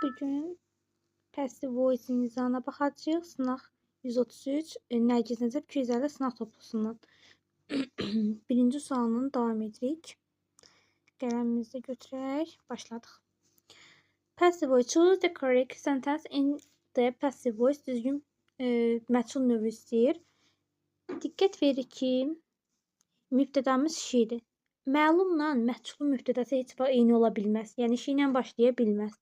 bugün Passive Voice-in izahına baxacağıq. Sınaq 133, Nərgiz Nəcəf 250 sınaq toplusundan. Birinci sualını davam edirik. Qələmimizi götürək. Başladıq. Passive voice. Choose the correct sentence in the passive voice. Düzgün məchul növü istəyir. Diqqət verin ki, mübtədamız şidir. Məlumla məchulun mübtədası heç vaxt eyni ola bilməz. Yəni şi ilə başlaya bilməz.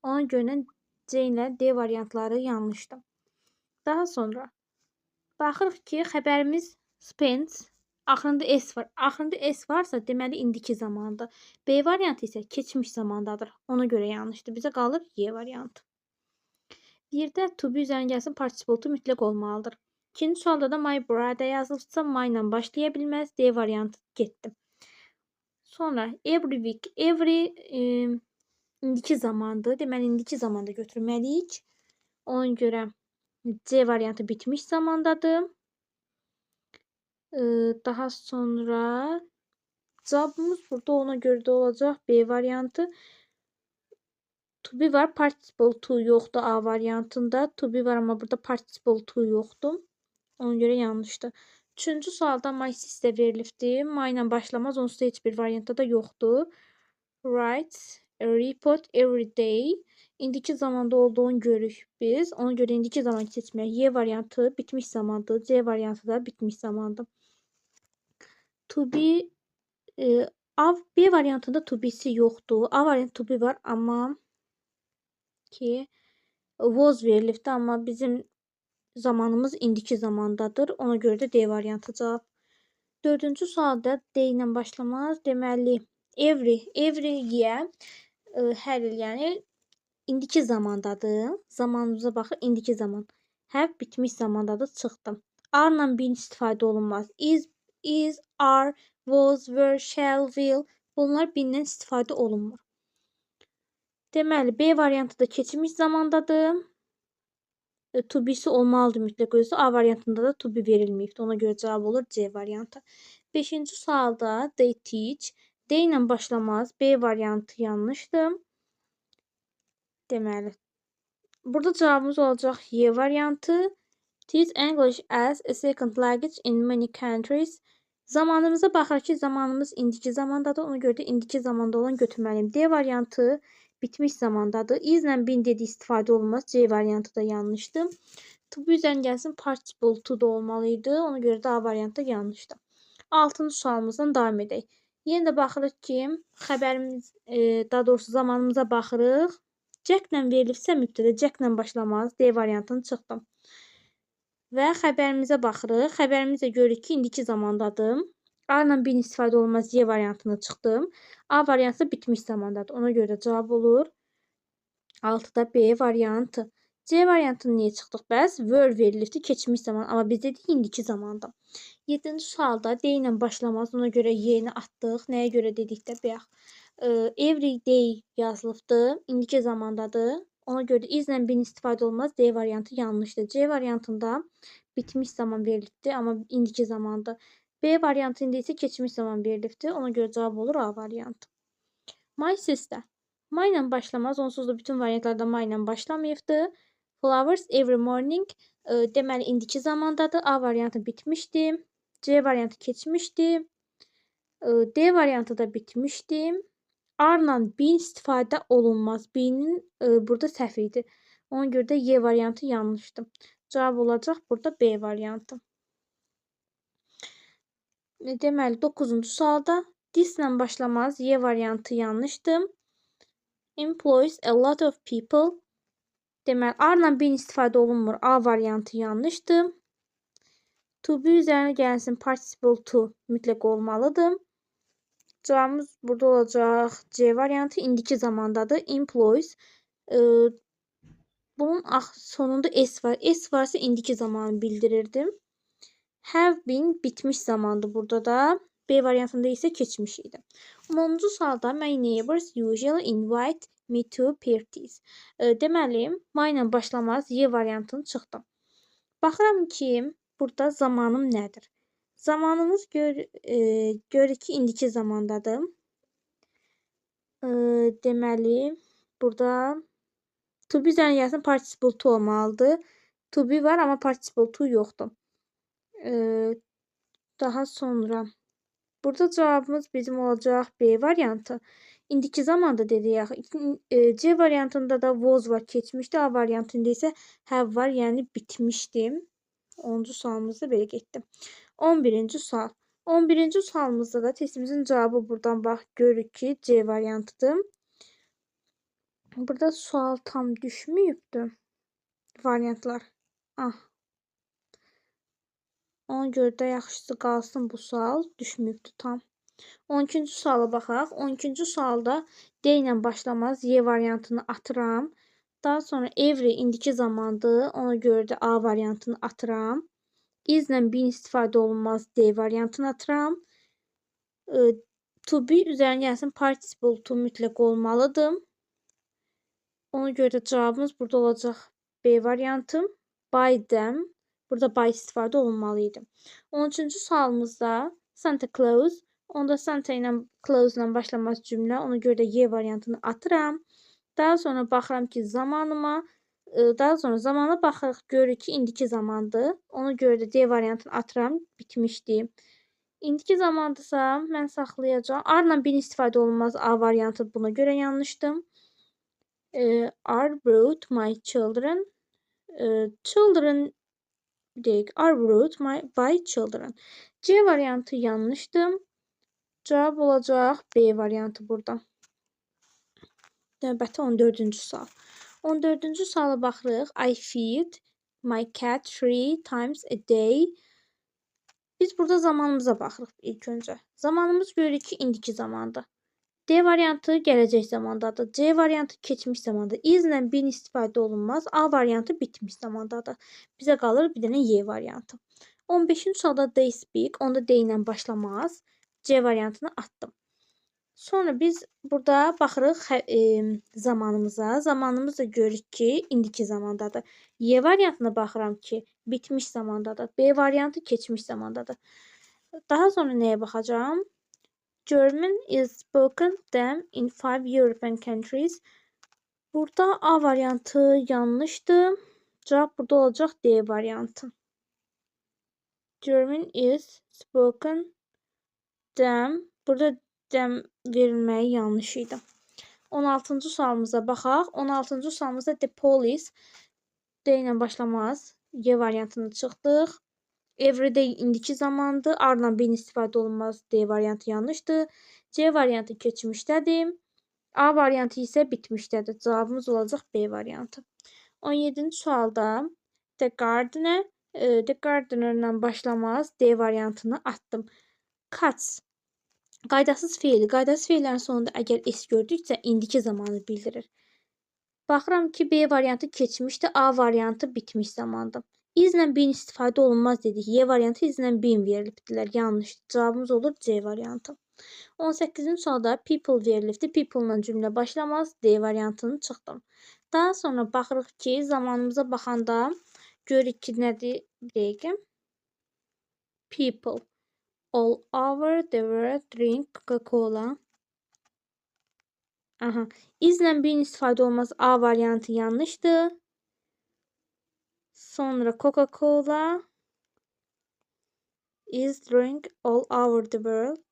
Ona görə C ilə D variantları yanlışdır. Daha sonra baxırıq ki, xəbərimiz spent, axırında S var. Axırında S varsa, deməli indiki zamandır. B variantı isə keçmiş zamandadır. Ona görə yanlışdır. Bizə qalır Y variantı. Bir də to be üzərinə gəlsin participle to mütləq olmalıdır. İkinci sualda da my brother yazılıbsa, my ilə başlaya bilməz. D variantı getdi. Sonra every week, every indiki zamandır. Deməli, indiki zamanda götürməliyik. Ona görə C variantı bitmiş zamandadır. Daha sonra cavabımız burada ona görə də olacaq. B variantı. To be var, participle to yoxdur A variantında. To be var, amma burada participle to yoxdur. Ona görə yanlışdır. Üçüncü sualda my sister verilibdir. My ilə başlamaz, onsuz da heç bir variantda da yoxdur. Write a report every day. İndiki zamanda olduğunu görürük biz. Ona görə indiki zaman seçməyək. Y variantı bitmiş zamandır. C variantı da bitmiş zamandır. To be B variantında to be'si yoxdur. A variantı to be var, amma ki was verilibdir, amma bizim zamanımız indiki zamandadır. Ona görə də D variantı cavab. Dördüncü sualda D ilə başlamaz. Deməli, every-yə hər il, yəni indiki zamandadır. Zamanımıza baxır, indiki zaman. Have bitmiş zamandadır, çıxdım. Are-la bir istifadə olunmaz. Is, are, was, were, shall, will. Bunlar bir-lə istifadə olunmur. Deməli, B variantı da keçmiş zamandadır. To be'si olmalıdır mütləq olsa. A variantında da to be verilməyibdir. Ona görə cavab olur C variantı. Beşinci sualda they teach. D ilə başlamaz. B variantı yanlışdır. Deməli, burada cavabımız olacaq Y variantı. Teach English as a second language in many countries. Zamanımıza baxır ki, zamanımız indiki zamandadır. Ona görə də indiki zamanda olan götürməliyim. D variantı bitmiş zamandadır. Is-lə bin dedi istifadə olunmaz. C variantı da yanlışdır. To be üzərinə gəlsin participle to da olmalıydı. Ona görə də A variantı yanlışdır. 6-cı sualımızdan davam edək. Yenə də baxırıq ki, xəbərimiz, daha doğrusu zamanımıza baxırıq. Jack-lə verilibsə mübtədə, Jack-lə başlamaz. D variantını çıxdım. Və xəbərimizə baxırıq. Xəbərimizə görürük ki, indiki zamandadır. A-la bir istifadə olmaz. Y variantını çıxdım. A variantı bitmiş zamandadır. Ona görə də cavab olur 6-da B variantı. C variantını niyə çıxdıq bəs? Were verilibdir keçmiş zaman. Amma biz dedik indiki zamanda. 7-ci sualda D ilə başlamaz. Ona görə Y-ni atdıq. Nəyə görə dedikdə bayaq. Every day yazılıbdır. İndiki zamandadır. Ona görə is-lə bin istifadə olmaz. D variantı yanlışdır. C variantında bitmiş zaman verilibdir. Amma indiki zamandır. B variantında isə keçmiş zaman verilibdir. Ona görə cavab olur A variantı. My sister. My ilə başlamaz. Onsuz da bütün variantlarda my ilə başlamayıbdır. Flowers every morning. Deməli, indiki zamandadır. A variantı bitmişdi. C variantı keçmişdi. D variantı da bitmişdi. Are-la bin istifadə olunmaz. B'nin burada səhv idi. Ona görə də Y variantı yanlışdır. Cavab olacaq burada B variantı. Deməli, 9-cu sualda this-lə başlamaz. Y variantı yanlışdır. Employs a lot of people. Deməli, are-la bin istifadə olunmur. A variantı yanlışdır. To be üzərinə gəlsin participle to mütləq olmalıdır. Cavabımız burada olacaq C variantı. İndiki zamandadır. Employs. Bunun sonunda S var. S varsa indiki zamanı bildirirdim. Have been bitmiş zamandır burada da. B variantında isə keçmiş idi. 10-cu sualda my neighbors usually invite me to parties. Deməli, my ilə başlamaz. Y variantını çıxdım. Baxıram ki, burada zamanım nədir? Zamanımız görürük ki, indiki zamandadır. Deməli, burada To be üzərinə gəlsin participle to olmalıdır. To be var amma participle to yoxdur. Daha sonra burada cavabımız bizim olacaq B variantı. İndiki zamanda dedik axı. C variantında da was var, keçmişdi. A variantında isə have var, yəni bitmişdi. 10-cu sualımızda belə getdi. 11-ci sual. 11-ci sualımızda da testimizin cavabı buradan bax görürük ki, C variantıdır. Burada sual tam düşməyibdi. Variantlar. Ona görə də yaxşısı qalsın bu sual. Düşməyibdi tam. 12-ci suala baxaq. 12-ci sualda D ilə başlamaz. Y variantını atıram. Daha sonra every indiki zamandır. Ona görə də A variantını atıram. Is ilə bin istifadə olunmaz. D variantını atıram. To be üzərinə gəlsin participle to mütləq olmalıdır. Ona görə də cavabımız burada olacaq B variantı. By them. Burada by istifadə olunmalıydı. 13-cü sualımızda Santa Claus. Onda Santa ilə Claus ilə başlamaz cümlə. Ona görə də Y variantını atıram. Daha sonra baxıram ki, zamana baxırıq, görürük ki, indiki zamandır. Ona görə də D variantını atıram. Bitmişdi. İndiki zamandırsa mən saxlayacağam. R-la bin istifadə olunmaz. A variantı buna görə yanlışdır. Are brought my children. Children deyik. Are brought by children. C variantı yanlışdır. Cavab olacaq B variantı burada. Növbəti 14-cü sual. 14-cü suala baxırıq. I feed my cat 3 times a day. Biz burada zamanımıza baxırıq ilk öncə. Zamanımız görürük ki, indiki zamandır. D variantı gələcək zamandadır. C variantı keçmiş zamandadır. Is ilə bin istifadə olunmaz. A variantı bitmiş zamandadır. Bizə qalır bir dənə Y variantı. 15-ci sualda they speak. Onda D ilə başlamaz. C variantını atdım. Sonra biz burada baxırıq zamanımıza. Zamanımız da görürük ki, indiki zamandadır. Y variantına baxıram ki, bitmiş zamandadır. B variantı keçmiş zamandadır. Daha sonra nəyə baxacağım? German is spoken them in 5 European countries. Burada A variantı yanlışdır. Cavab burada olacaq D variantı. German is spoken them. Burada them verilməyi yanlış idi. 16-cı sualımıza baxaq. 16-cı sualımızda the police D ilə başlamaz. Y variantını çıxdıq. Everyday indiki zamandır. R-la bin istifadə olunmaz. D variantı yanlışdır. C variantı keçmişdədir. A variantı isə bitmişdədir. Cavabımız olacaq B variantı. 17-ci sualda the gardener ilə başlamaz. D variantını atdım. Cuts. Qaydasız feil. Qaydasız feillərin sonunda əgər S gördüksə indiki zamanı bildirir. Baxıram ki, B variantı keçmişdi, A variantı bitmiş zamandır. Is ilə bin istifadə olunmaz dedik. Y variantı is ilə bin verilibdilər. Yanlışdır. Cavabımız olur C variantı. 18-ci sualda people verilibdir. People ilə cümlə başlamaz. D variantını çıxdım. Daha sonra baxırıq ki, zamanımıza baxanda görürük ki, nədir? Bir dəqiqə. People. All over the world drink Coca-Cola. Is ilə bin istifadə olmaz. A variantı yanlışdır. Sonra Coca-Cola is drink all over the world.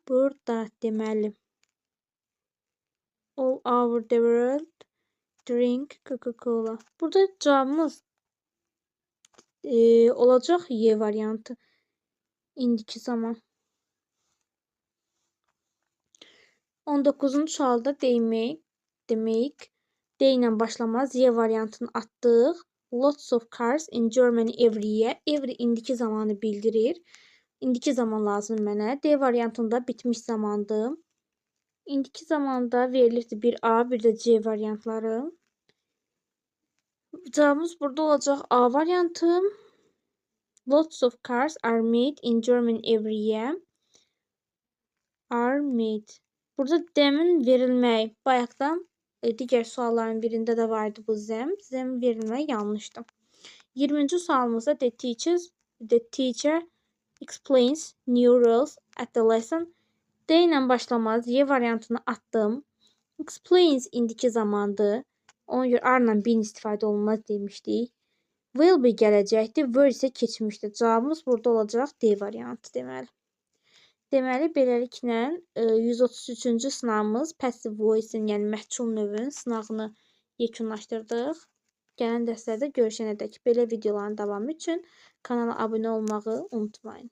Burada deməli all over the world drink Coca-Cola. Burada cavabımız olacaq Y variantı. İndiki zaman. 19-cu sualda demək D ilə başlamaz. Y variantını atdıq. Lots of cars in Germany every year. Every indiki zamanı bildirir. İndiki zaman lazım mənə. D variantında bitmiş zamandır. İndiki zamanda verilirdi bir A, bir də C variantları. Cavabımız burada olacaq A variantı. Lots of cars are made in Germany every year. Are made. Burada demin verilmək. Bayaqdan digər sualların birində də vardı bu zəm. Zəm verilmək yanlışdır. 20-ci sualımızda the teacher explains new rules at the lesson. D ilə başlamaz. Y variantını atdım. Explains indiki zamandır. Ona görə are-la being istifadə olunmaz demişdik. Will be gələcəkdir, were isə keçmişdir. Cavabımız burada olacaq D variantı deməli. Deməli, beləliklə 133-cü sınavımız passive voice-in, yəni məhsul növünün sınağını yekunlaşdırdıq. Gələn dərslərdə görüşənədək belə videoların davamı üçün kanala abunə olmağı unutmayın.